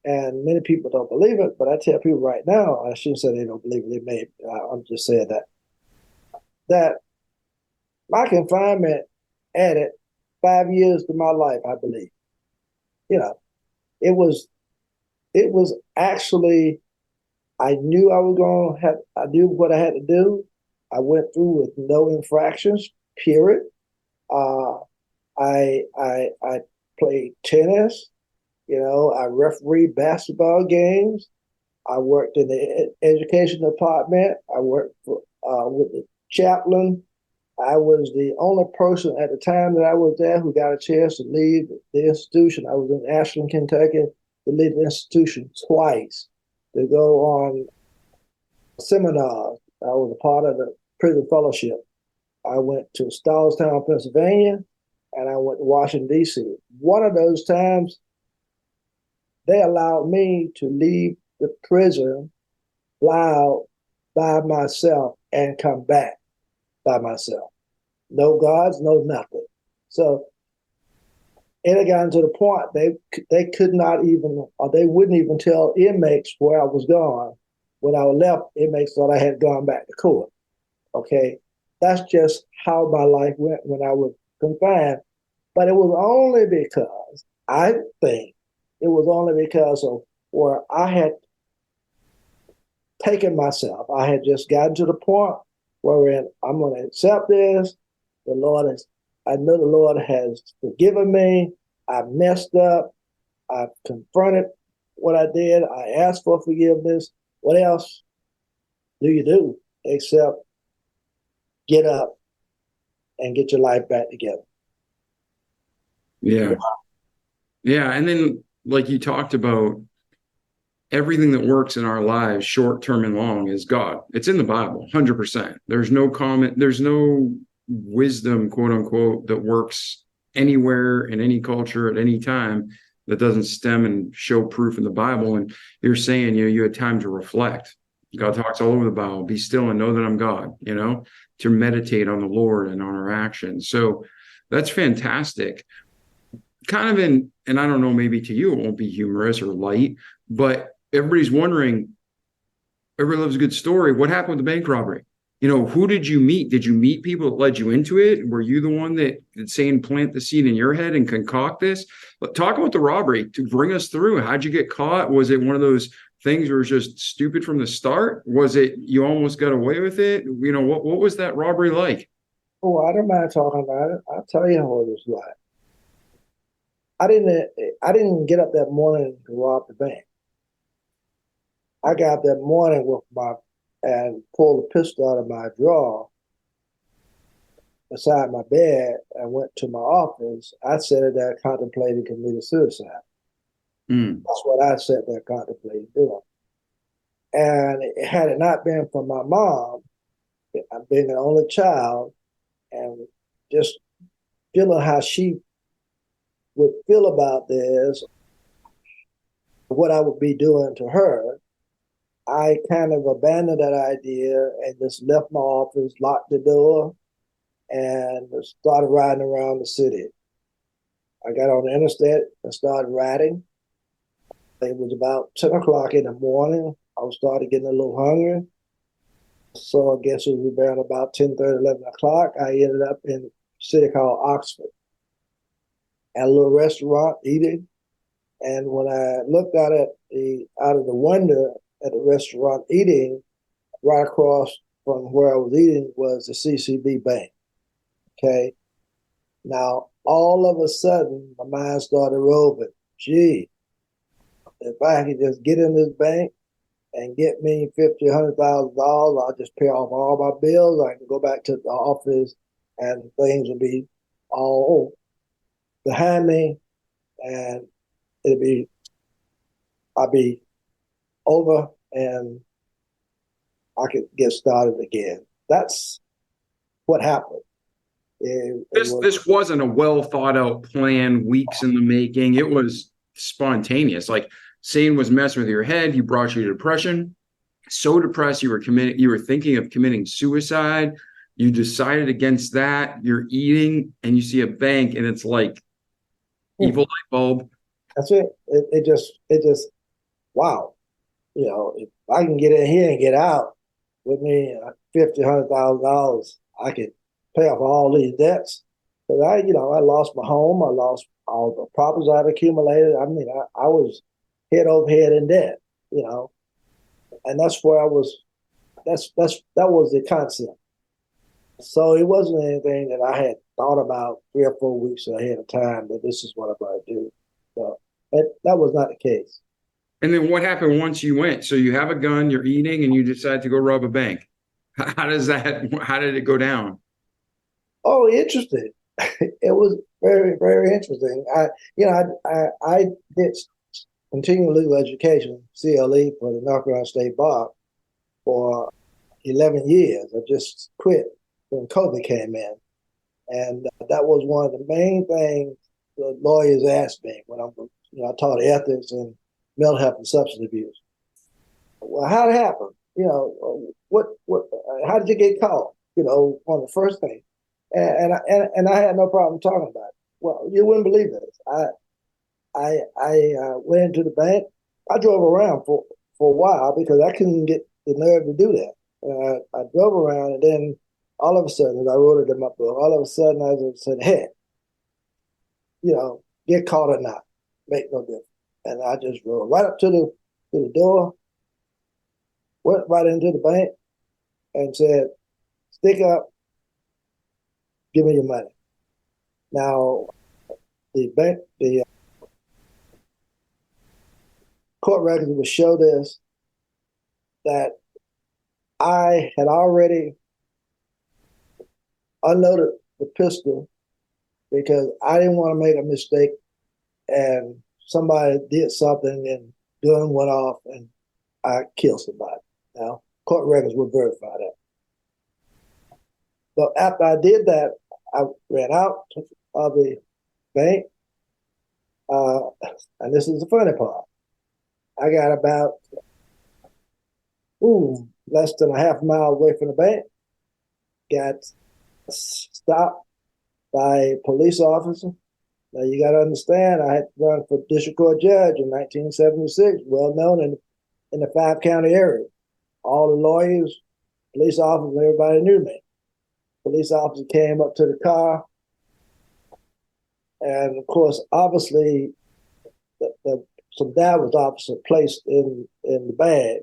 Speaker 3: and many people don't believe it, but I tell people right now, I shouldn't say they don't believe it, they may, I'm just saying that my confinement added 5 years to my life, I believe. It was actually, I knew I knew what I had to do. I went through with no infractions, period. I played tennis. I refereed basketball games. I worked in the education department. I worked with the chaplain. I was the only person at the time that I was there who got a chance to leave the institution. I was in Ashland, Kentucky, to leave the institution twice, to go on seminars. I was a part of the prison fellowship. I went to Stallstown, Pennsylvania, and I went to Washington, D.C. One of those times, they allowed me to leave the prison, fly out by myself, and come back by myself. No guards, no nothing. So it had gotten to the point they could not even, or they wouldn't even tell inmates where I was gone. When I left, inmates thought I had gone back to court. Okay, that's just how my life went when I was confined. But it was only because, I think, it was only because of where I had taken myself. I had just gotten to the point wherein I'm going to accept this. I know the Lord has forgiven me. I messed up. I confronted what I did. I asked for forgiveness. What else do you do except get up and get your life back together?
Speaker 1: Yeah. Yeah. And then, like you talked about, everything that works in our lives, short term and long, is God. It's in the Bible, 100%. There's no comment. There's no wisdom, quote unquote, that works anywhere in any culture at any time that doesn't stem and show proof in the Bible. And you're saying, you had time to reflect. God talks all over the Bible. Be still and know that I'm God, to meditate on the Lord and on our actions. So that's fantastic. Kind of and I don't know, maybe to you, it won't be humorous or light, but everybody's wondering, everybody loves a good story. What happened with the bank robbery? Who did you meet? Did you meet people that led you into it? Were you the one that saying plant the seed in your head and concoct this? But talk about the robbery to bring us through. How'd you get caught? Was it one of those things where it was just stupid from the start? Was it you almost got away with it? What was that robbery like?
Speaker 3: Oh, I don't mind talking about it. I'll tell you how it was like. I didn't get up that morning to rob the bank. I got up that morning and pulled a pistol out of my drawer beside my bed and went to my office. I sat there contemplating committing suicide. That's what I sat there contemplating doing. And had it not been for my mom, I've been the only child, and just feeling how she would feel about this, what I would be doing to her, I kind of abandoned that idea and just left my office, locked the door, and started riding around the city. I got on the interstate and started riding. It was about 10 o'clock in the morning. I was starting getting a little hungry. So I guess it was around about 10:30, 11 o'clock. I ended up in a city called Oxford at a little restaurant eating. And when I looked out of the window at the restaurant eating, right across from where I was eating was the CCB Bank. Okay. Now, all of a sudden, my mind started roving. Gee, if I could just get in this bank and get me $50,000, $100,000, I'll just pay off all my bills. I can go back to the office and things will be all behind me, and I'll be over and I could get started again. That's what happened.
Speaker 1: This wasn't a well thought out plan, weeks in the making. It was spontaneous. Like Satan was messing with your head. He brought you to depression. So depressed, you were thinking of committing suicide. You decided against that. You're eating and you see a bank and it's like evil light bulb.
Speaker 3: That's it. It just, wow. You know, if I can get in here and get out with me $50,000, $100,000, I could pay off all these debts. But I lost my home. I lost all the properties I've accumulated. I mean, I was head over head in debt, and that's where I was. That was the concept. So it wasn't anything that I had thought about 3 or 4 weeks ahead of time that this is what I'm going to do. So that was not the case.
Speaker 1: And then what happened once you went? So you have a gun, you're eating, and you decide to go rob a bank. How did it go down?
Speaker 3: Oh, interesting. It was very, very interesting. I did continuing legal education, CLE, for the North Carolina State Bar for 11 years. I just quit when COVID came in. And that was one of the main things the lawyers asked me when I taught ethics and mental health and substance abuse. Well, how did it happen? How did you get caught? One of the first things. And I had no problem talking about it. Well, you wouldn't believe this. I went into the bank. I drove around for a while because I couldn't get the nerve to do that. I drove around, and then all of a sudden, as I wrote it in my book, all of a sudden I just said, hey, get caught or not, make no difference. And I just rode right up to the door, went right into the bank, and said, stick up, give me your money. Now, the court records will show this, that I had already unloaded the pistol because I didn't want to make a mistake and somebody did something and gun went off and I killed somebody. Now, court records will verify that. But after I did that, I ran out of the bank. And this is the funny part. I got about less than a half mile away from the bank. Got stopped by a police officer. Now you got to understand, I had run for district court judge in 1976, well known in the 5-county area. All the lawyers, police officers, everybody knew me. Police officer came up to the car, and of course, obviously, some Dallas officer placed in the bag,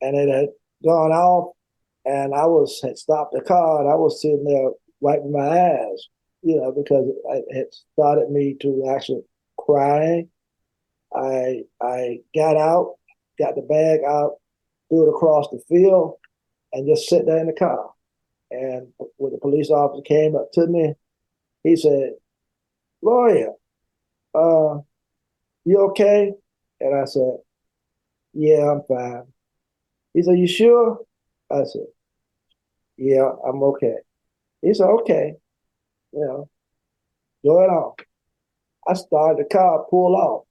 Speaker 3: and it had gone off, and had stopped the car, and I was sitting there wiping my eyes, because it had started me to actually crying. I got out, got the bag out, threw it across the field, and just sat there in the car. And when the police officer came up to me, he said, "Lawyer, you okay?" And I said, "Yeah, I'm fine." He said, "You sure?" I said, "Yeah, I'm okay." He said, "Okay, you know, go on." I started the car, pulled off,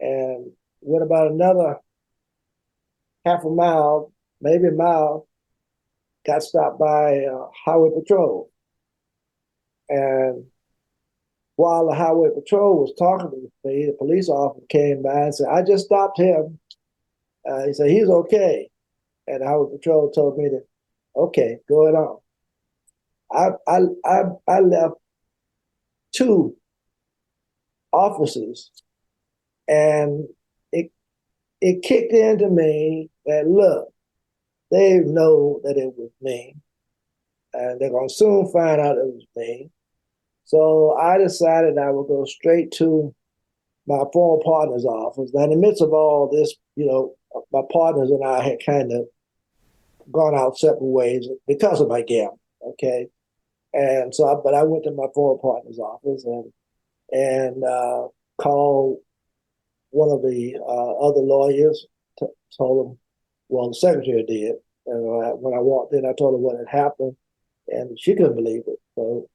Speaker 3: and went about another half a mile, maybe a mile, got stopped by highway patrol. And while the highway patrol was talking to me, the police officer came by and said, "I just stopped him." He said, "He's okay." And the highway patrol told me that, "Okay, go on." I left two officers, and it kicked into me that, look, they know that it was me, and they're going to soon find out it was me. So I decided I would go straight to my former partner's office. Now, in the midst of all this, my partners and I had kind of gone out separate ways because of my gambling, okay? And so, but I went to my former partner's office and called one of the other lawyers, told him, well, the secretary did. And when I walked in, I told her what had happened, and she couldn't believe it. So,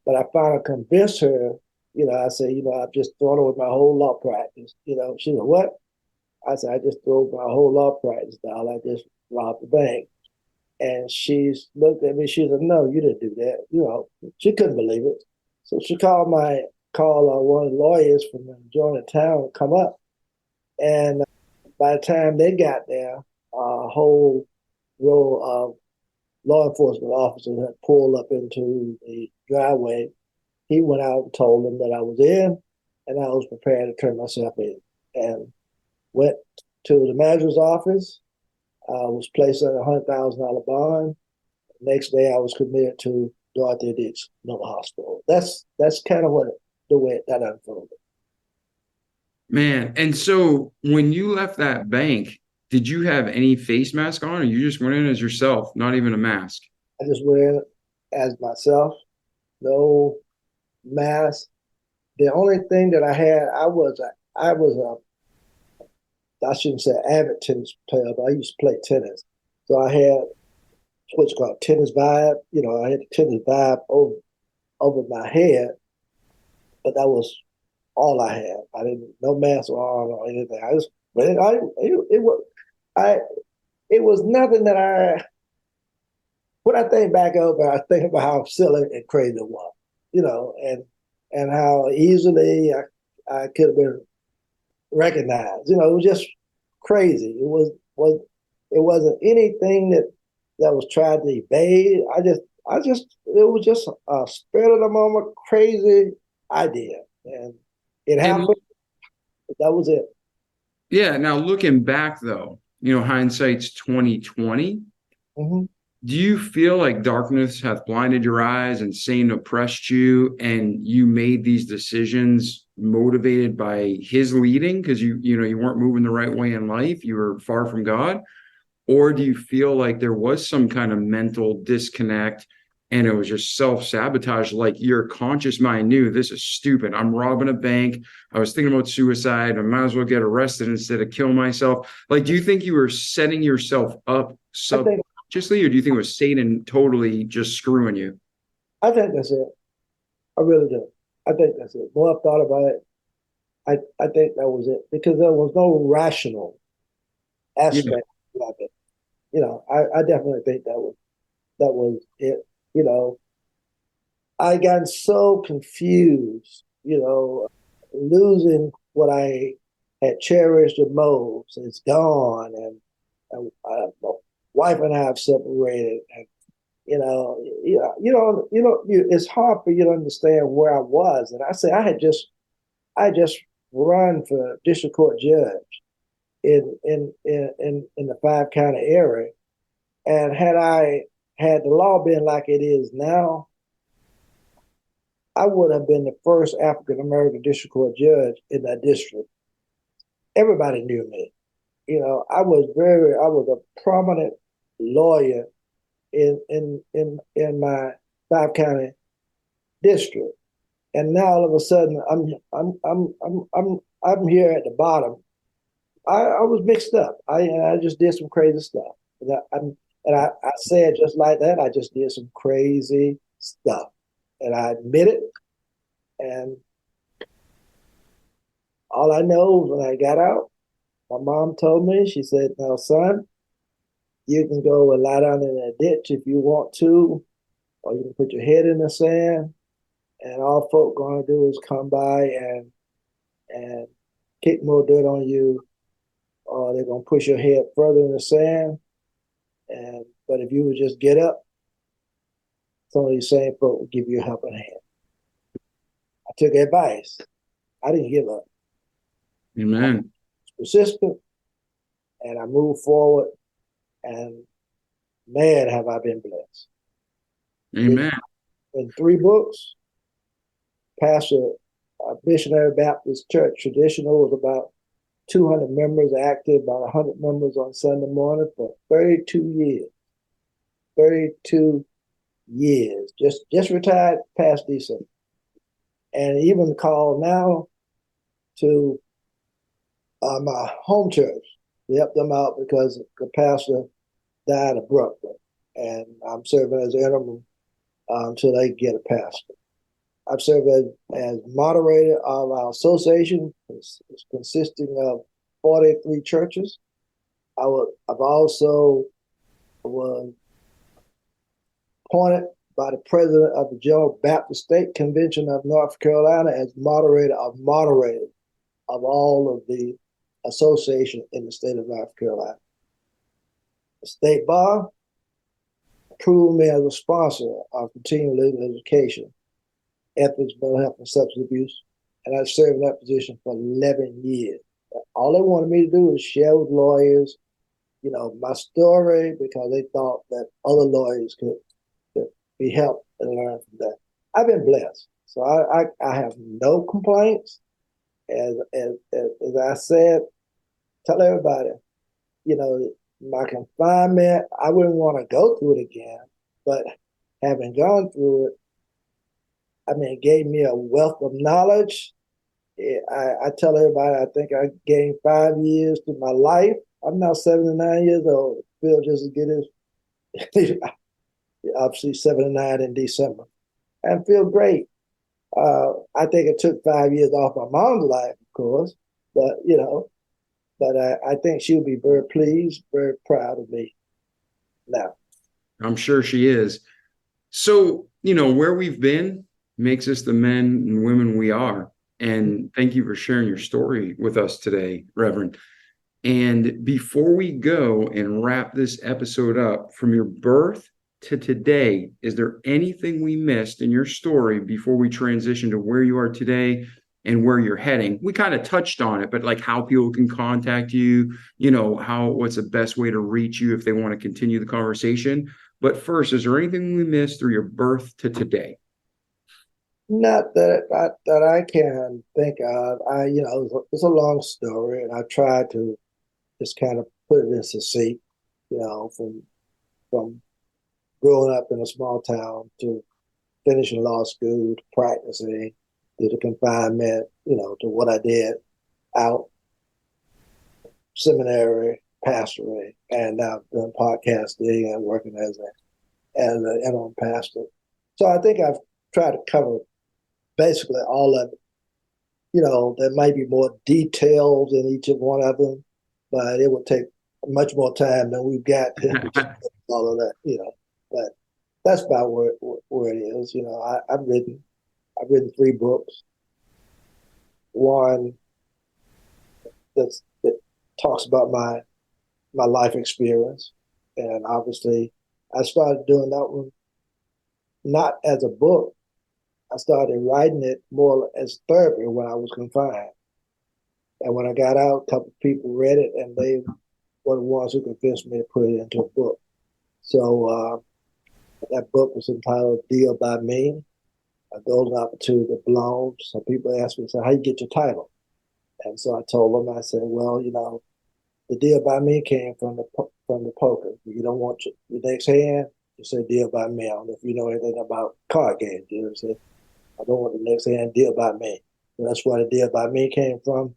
Speaker 3: but I finally convinced her. I said, I've just thrown away my whole law practice. She said, "What?" I said, "I just threw my whole law practice down. I just robbed the bank." And she looked at me. She said, "No, you didn't do that." She couldn't believe it. So she called one of the lawyers from the adjoining town to come up. And by the time they got there, a whole row of law enforcement officers had pulled up into the driveway. He went out and told them that I was in, and I was prepared to turn myself in, and went to the magistrate's office. I was placed on a $100,000 bond. The next day, I was committed to Dorothy Dix Mental Hospital. That's kind of the way that unfolded.
Speaker 1: Man, and so when you left that bank, did you have any face mask on, or you just went in as yourself, not even a mask?
Speaker 3: I just went in as myself, no mask. The only thing that I had, I shouldn't say avid tennis player, but I used to play tennis. So I had what's called tennis vibe. I had the tennis vibe over my head, but that was all I had. I didn't, no mask on or anything. It was nothing that when I think back over, I think about how silly and crazy it was, and how easily I could have been recognized. It was just crazy. It wasn't anything that was tried to evade. It was just a spirit of the moment, crazy idea, and it happened. That was it.
Speaker 1: Yeah. Now looking back, though, hindsight's 2020.
Speaker 3: Mm-hmm.
Speaker 1: Do you feel like darkness hath blinded your eyes and Satan oppressed you, and you made these decisions motivated by his leading because you weren't moving the right way in life, you were far from God? Or do you feel like there was some kind of mental disconnect and it was just self-sabotage, like your conscious mind knew this is stupid, I'm robbing a bank, I was thinking about suicide, I might as well get arrested instead of kill myself? Like, do you think you were setting yourself up subconsciously, or do you think it was Satan totally just screwing you?
Speaker 3: I think that's it. I really do. I think that's it. The more I've thought about it, I think that was it, because there was no rational aspect of it. I definitely think that was it. I got so confused, losing what I had cherished the most. It's gone, and my wife and I have separated, and it's hard for you to understand where I was. And I say I just run for district court judge in the 5-county area, and had the law been like it is now, I would have been the first African American district court judge in that district. Everybody knew me. I was a prominent lawyer in my 5-county district, and now all of a sudden I'm here at the bottom. I was mixed up. I just did some crazy stuff, and I say it just like that. I just did some crazy stuff, and I admit it. And all I know is when I got out, my mom told me, she said, "Now, son, you can go and lie down in a ditch if you want to, or you can put your head in the sand, and all folk gonna do is come by and kick more dirt on you, or they're gonna push your head further in the sand. But if you would just get up, some of these same folk will give you a helping hand." I took advice. I didn't give up.
Speaker 1: Amen.
Speaker 3: I was persistent, and I moved forward. And man, have I been blessed.
Speaker 1: Amen.
Speaker 3: In 3 books, pastor a Missionary Baptist Church traditional with about 200 members active, about 100 members on Sunday morning for 32 years. 32 years. Just retired past December. And even called now to my home church to help them out because the pastor died abruptly. And I'm serving as interim until they get a pastor. I've served as moderator of our association, it's consisting of 43 churches. I've also was appointed by the president of the General Baptist State Convention of North Carolina as moderator of moderators of all of the association in the state of North Carolina. The state bar approved me as a sponsor of continuing legal education, ethics, mental health, and substance abuse, and I've served in that position for 11 years. All they wanted me to do was share with lawyers, my story, because they thought that other lawyers could be helped and learn from that. I've been blessed, so I have no complaints. As I said, tell everybody, my confinement, I wouldn't want to go through it again, but having gone through it, it gave me a wealth of knowledge. I tell everybody, I think I gained 5 years to my life. I'm now 79 years old. Feel just as good as, obviously 79 in December. And feel great. I think it took 5 years off my mom's life, of course, but I think she'll be very pleased, very proud of me now.
Speaker 1: I'm sure she is. So, where we've been makes us the men and women we are. And thank you for sharing your story with us today, Reverend. And before we go and wrap this episode up, from your birth to today, is there anything we missed in your story before we transition to where you are today and where you're heading? We kind of touched on it, but like how people can contact you, what's the best way to reach you if they want to continue the conversation. But first, is there anything we missed through your birth to today?
Speaker 3: Not that I can think of. It's a long story, and I tried to just kind of put it in succinct, from growing up in a small town to finishing law school, to practicing, to the confinement, to what I did out, seminary, pastoring, and now doing podcasting and working as an interim pastor. So I think I've tried to cover basically all of it. There might be more details in each of one of them, but it would take much more time than we've got all of that, But that's about where it is. I've written 3 books. One that talks about my life experience, and obviously I started doing that one not as a book. I started writing it more as therapy when I was confined. And when I got out, a couple of people read it, and they were the ones who convinced me to put it into a book. So that book was entitled Deal by Me. a golden opportunity blown. So people ask me, so how you get your title? And so I told them, I said, well, the deal by me came from the poker. You don't want your next hand, you say deal by me. I don't know if you know anything about card games. You know what I'm saying? I don't want the next hand, deal by me. So that's where the deal by me came from.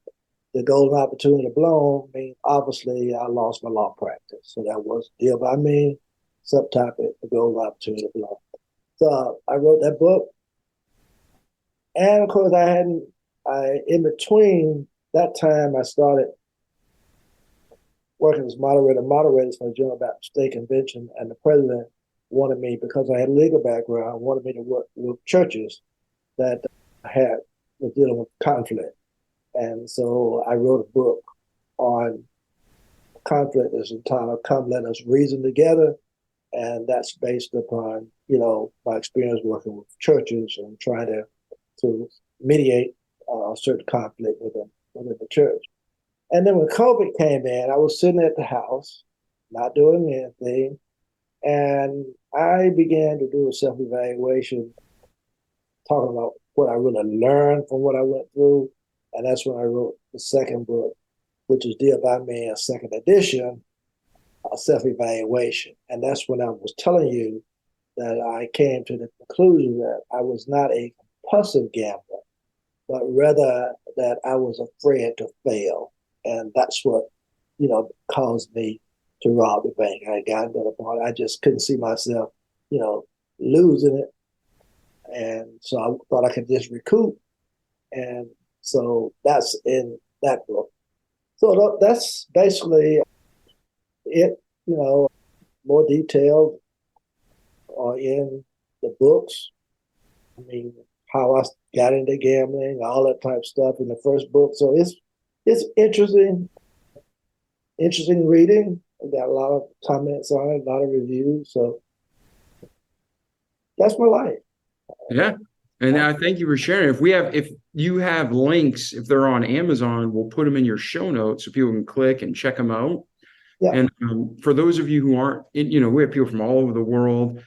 Speaker 3: The golden opportunity blown means obviously I lost my law practice. So that was deal by me, subtopic, the golden opportunity blown. So I wrote that book. And of course in between that time, I started working as moderator of moderators for the General Baptist State Convention, and the president wanted me, because I had a legal background, wanted me to work with churches that were dealing with conflict. And so I wrote a book on conflict that's entitled Come Let Us Reason Together. And that's based upon, my experience working with churches and trying to mediate certain conflict within the church. And then when COVID came in, I was sitting at the house, not doing anything, and I began to do a self-evaluation, talking about what I really learned from what I went through. And that's when I wrote the second book, which is Deal by Me, a second edition, a self-evaluation. And that's when I was telling you that I came to the conclusion that I was not a compulsive gambler, but rather that I was afraid to fail. And that's what, caused me to rob the bank. I got that upon. I just couldn't see myself, losing it. And so I thought I could just recoup. And so that's in that book. So that's basically it, more details are in the books. I mean, how I got into gambling, all that type of stuff in the first book. So it's interesting reading. I got a lot of comments on it, a lot of reviews. So that's my life.
Speaker 1: Yeah. And I thank you for sharing. If you have links, if they're on Amazon, we'll put them in your show notes so people can click and check them out.
Speaker 3: Yeah.
Speaker 1: And for those of you who aren't, we have people from all over the world.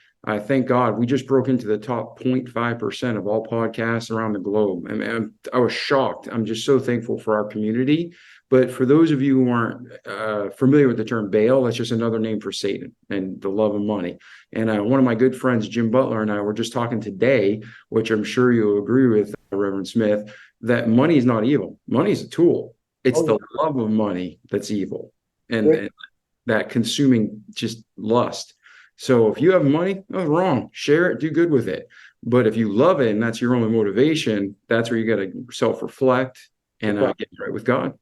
Speaker 1: Thank God we just broke into the top 0.5% of all podcasts around the globe. And I was shocked. I'm just so thankful for our community. But for those of you who aren't familiar with the term Baal, that's just another name for Satan and the love of money. And one of my good friends, Jim Butler, and I were just talking today, which I'm sure you'll agree with, Reverend Smith, that money is not evil. Money is a tool. It's the love of money that's evil. And that consuming just lust. So if you have money, nothing wrong. Share it, do good with it. But if you love it and that's your only motivation, that's where you got to self-reflect and get right with God.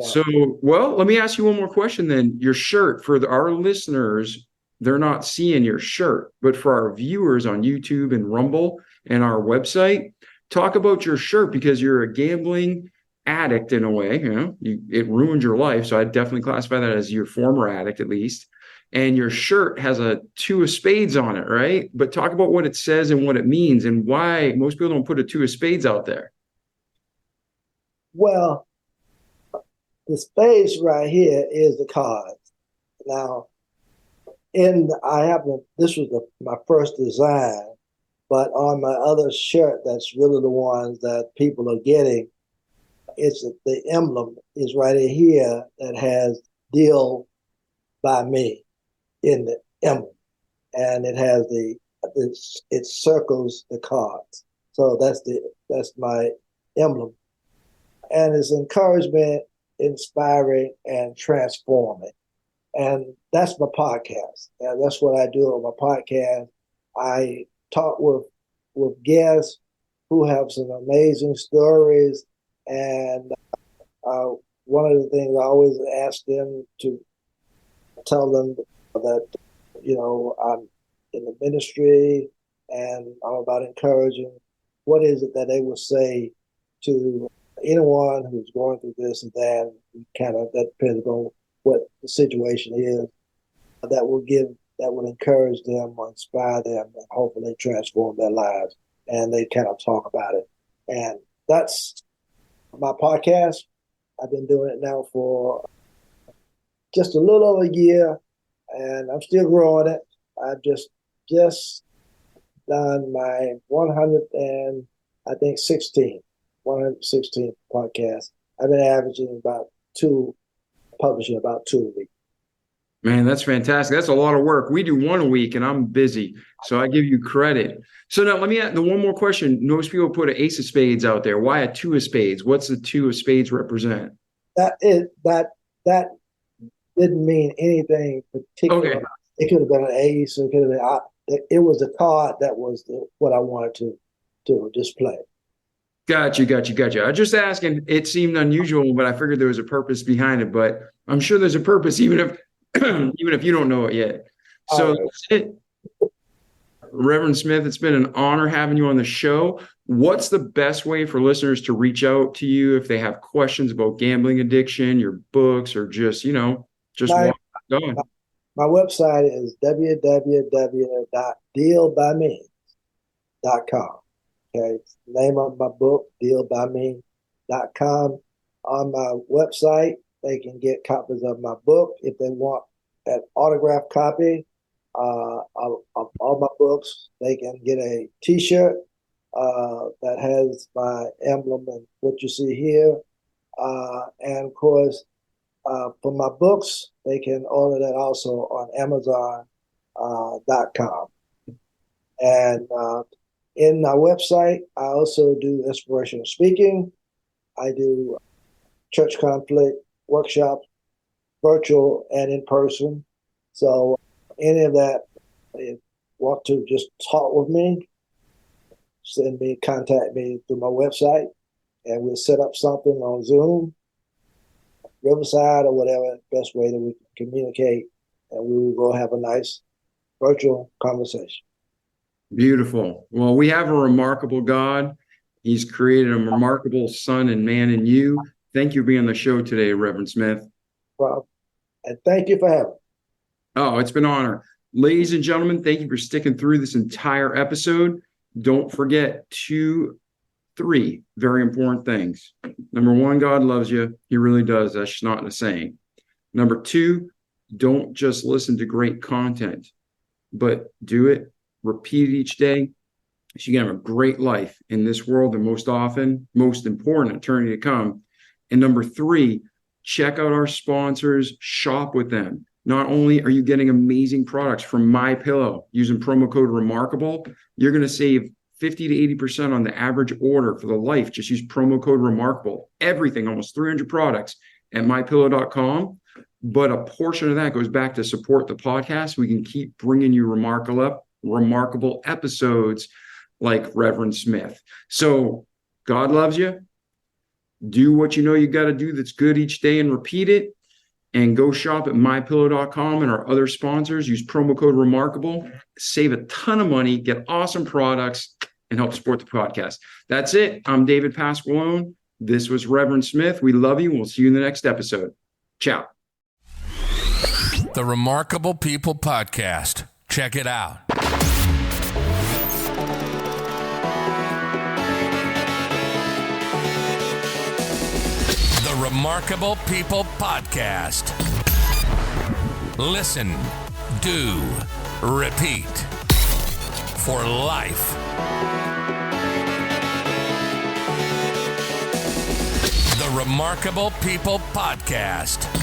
Speaker 1: So, well, let me ask you one more question then. Your shirt, for our listeners, they're not seeing your shirt, but for our viewers on YouTube and Rumble and our website, talk about your shirt, because you're a gambling addict in a way. It ruined your life. So I'd definitely classify that as your former addict, at least. And your shirt has a 2 of spades on it, right? But talk about what it says and what it means and why most people don't put a 2 of spades out there.
Speaker 3: Well, the spades right here is the cards. Now, this was my first design, but on my other shirt, that's really the ones that people are getting. The emblem is right in here that has deal by me in the emblem, and it has it circles the cards. So that's my emblem, and it's encouragement, inspiring, and transforming. And that's my podcast. And that's what I do on my podcast. I talk with guests who have some amazing stories. And one of the things I always ask them to tell them that, I'm in the ministry and I'm about encouraging. What is it that they will say to anyone who's going through this and that? That depends on what the situation is. That will encourage them or inspire them and hopefully transform their lives. And they kind of talk about it. And that's my podcast. I've been doing it now for just a little over a year, and I'm still growing it. I've just done my 116th podcast. I've been averaging publishing about 2 a week.
Speaker 1: Man, that's fantastic. That's a lot of work. We do one a week and I'm busy. So I give you credit. So now let me ask the one more question. Most people put an ace of spades out there. Why a two of spades? What's the two of spades represent?
Speaker 3: That didn't mean anything particular.
Speaker 1: Okay.
Speaker 3: It could have been an ace. It could have been. It was the card that was what I wanted to display.
Speaker 1: Got you. I'm just asking. It seemed unusual, but I figured there was a purpose behind it. But I'm sure there's a purpose, even if you don't know it yet. So that's it. Reverend Smith, it's been an honor having you on the show. What's the best way for listeners to reach out to you if they have questions about gambling addiction, your books, or just
Speaker 3: my website is www.dealbyme.com. Okay, name of my book, dealbyme.com. On my website, they can get copies of my book if they want an autographed copy of all my books. They can get a T-shirt that has my emblem and what you see here. And of course, for my books, they can order that also on Amazon.com. And in my website, I also do inspirational speaking. I do church conflict workshops, virtual and in person. So any of that, if you want to just talk with me, contact me through my website, and we'll set up something on Zoom, Riverside, or whatever best way that we can communicate, and we will go have a nice virtual conversation.
Speaker 1: Beautiful. Well, we have a remarkable God. He's created a remarkable son and man in you. Thank you for being on the show today, Reverend Smith.
Speaker 3: Well, and thank you for having me.
Speaker 1: Oh, it's been an honor. Ladies and gentlemen, thank you for sticking through this entire episode. Don't forget 3 very important things. Number 1, God loves you. He really does. That's just not a saying. Number 2, don't just listen to great content, but do it, repeat it each day, so you can have a great life in this world, and most important, eternity to come. And number 3, check out our sponsors, shop with them. Not only are you getting amazing products from MyPillow using promo code Remarkable, you're going to save 50 to 80% on the average order for the life. Just use promo code Remarkable. Everything, almost 300 products at mypillow.com. But a portion of that goes back to support the podcast. We can keep bringing you remarkable episodes like Reverend Smith. So God loves you. Do what you know you got to do that's good each day and repeat it. And go shop at mypillow.com and our other sponsors. Use promo code Remarkable. Save a ton of money, get awesome products, and help support the podcast. That's it. I'm David Pasqualone. This was Reverend Smith. We love you. We'll see you in the next episode. Ciao.
Speaker 2: The Remarkable People Podcast. Check it out. Remarkable People Podcast. Listen, do, repeat for life. The Remarkable People Podcast.